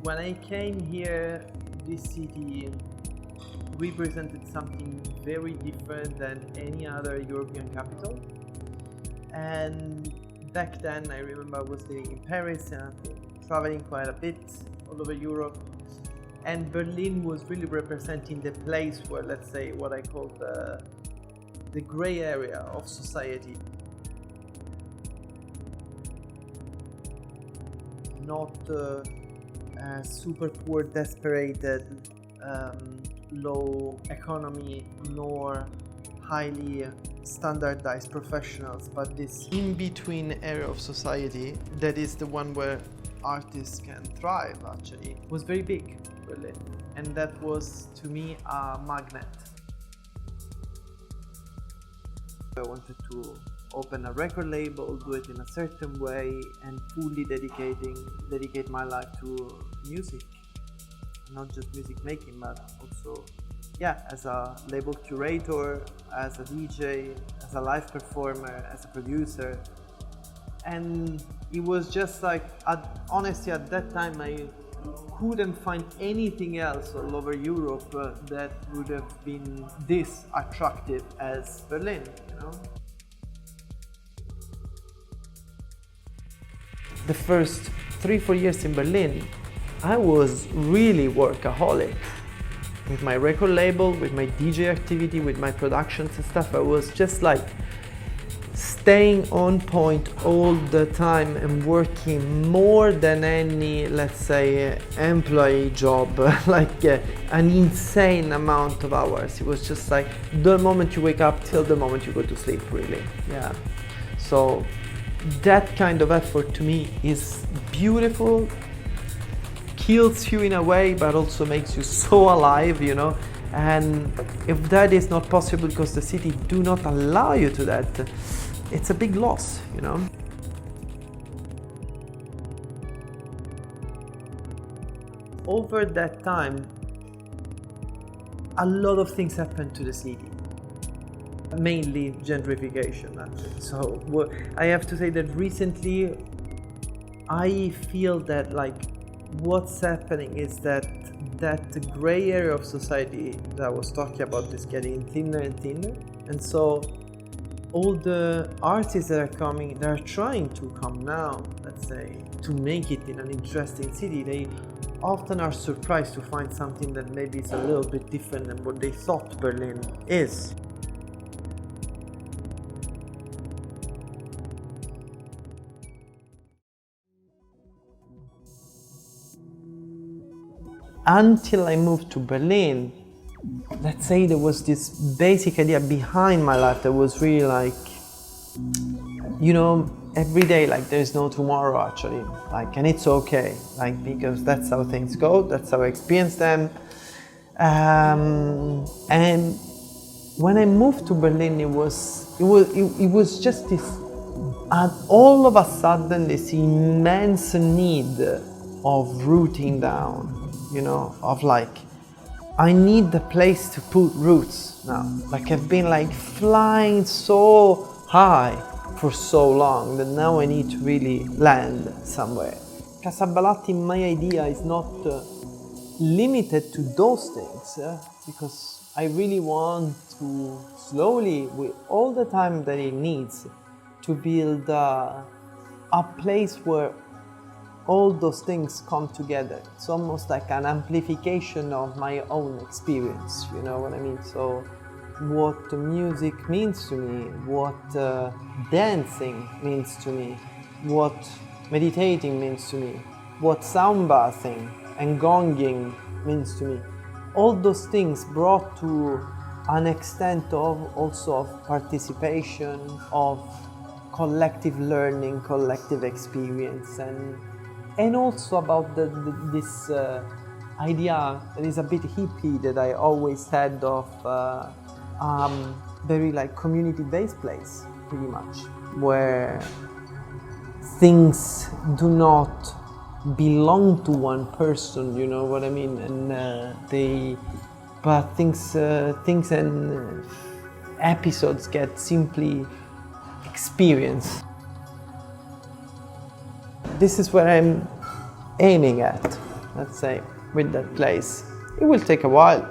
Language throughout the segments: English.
When I came here, this city represented something very different than any other European capital. And back then, I remember I was living in Paris and traveling quite a bit all over Europe. And Berlin was really representing the place where, let's say, what I call the gray area of society. Not super poor, desperate, low economy, nor highly standardized professionals, but this in-between area of society that is the one where artists can thrive, actually, was very big, Berlin. And that was, to me, a magnet. I wanted to open a record label, do it in a certain way, and fully dedicate my life to music. Not just music making, but also, as a label curator, as a DJ, as a live performer, as a producer. And it was just like, honestly, at that time, I couldn't find anything else all over Europe that would have been this attractive as Berlin, The first 3-4 years in Berlin, I was really workaholic. With my record label, with my DJ activity, with my productions and stuff, I was just like staying on point all the time and working more than any, let's say, employee job, like an insane amount of hours. It was just like the moment you wake up till the moment you go to sleep, really. So that kind of effort to me is beautiful, kills you in a way, but also makes you so alive, And if that is not possible because the city do not allow you to that, it's a big loss, Over that time, a lot of things happened to the city. Mainly gentrification, actually. So I have to say that recently, I feel that what's happening is that gray area of society that I was talking about is getting thinner and thinner. And so all the artists that are coming, that are trying to come now, let's say, to make it in an interesting city, they often are surprised to find something that maybe is a little bit different than what they thought Berlin is. Until I moved to Berlin, let's say there was this basic idea behind my life that was really every day, there's no tomorrow, actually, and it's okay, because that's how things go, that's how I experience them. And when I moved to Berlin, it was just this, all of a sudden, this immense need of rooting down. I need the place to put roots now. I've been flying so high for so long that now I need to really land somewhere. Casa Balat, in my idea, is not limited to those things, because I really want to slowly, with all the time that it needs, to build a place where all those things come together. It's almost like an amplification of my own experience, you know what I mean? So what music means to me, what dancing means to me, what meditating means to me, what sound bathing and gonging means to me. All those things brought to an extent of also of participation, of collective learning, collective experience, and also about this idea that is a bit hippie that I always had of very like community-based place, pretty much, where things do not belong to one person, you know what I mean, and things and episodes get simply experienced. This is where I'm aiming at, let's say, with that place. It will take a while.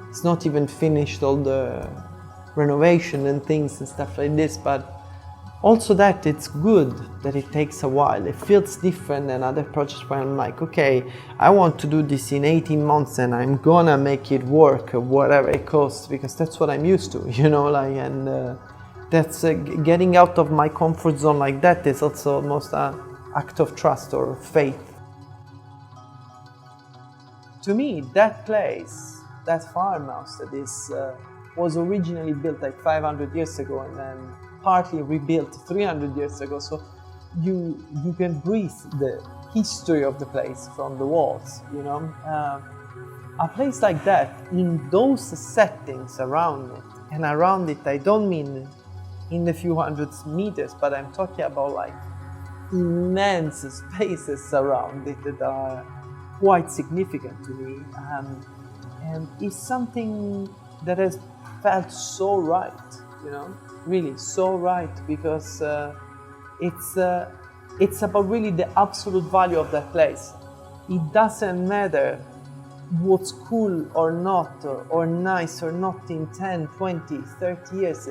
It's not even finished, all the renovation and things and stuff like this, but also that it's good that it takes a while. It feels different than other projects where I'm like, okay, I want to do this in 18 months and I'm gonna make it work, whatever it costs, because that's what I'm used to, you know, like, and that's getting out of my comfort zone like that is also almost an act of trust or faith. To me, that place, that farmhouse that is, was originally built like 500 years ago and then partly rebuilt 300 years ago, so you can breathe the history of the place from the walls, you know. A place like that, in those settings around it, and around it I don't mean in the few hundred meters, but I'm talking about like immense spaces around it that are quite significant to me, and it's something that has felt so right, you know, really so right, because it's about really the absolute value of that place. It doesn't matter what's cool or not, or nice or not in 10, 20, 30 years.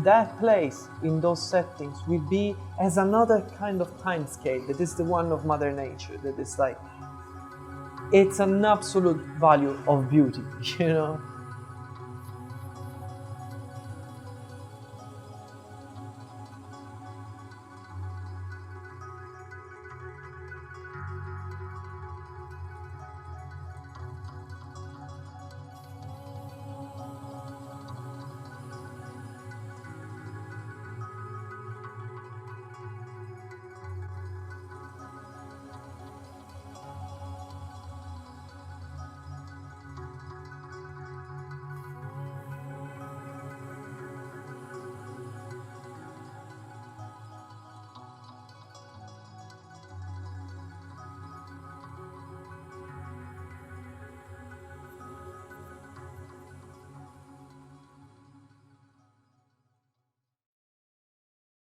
That place in those settings will be as another kind of time scale that is the one of Mother Nature, that is like, it's an absolute value of beauty, you know.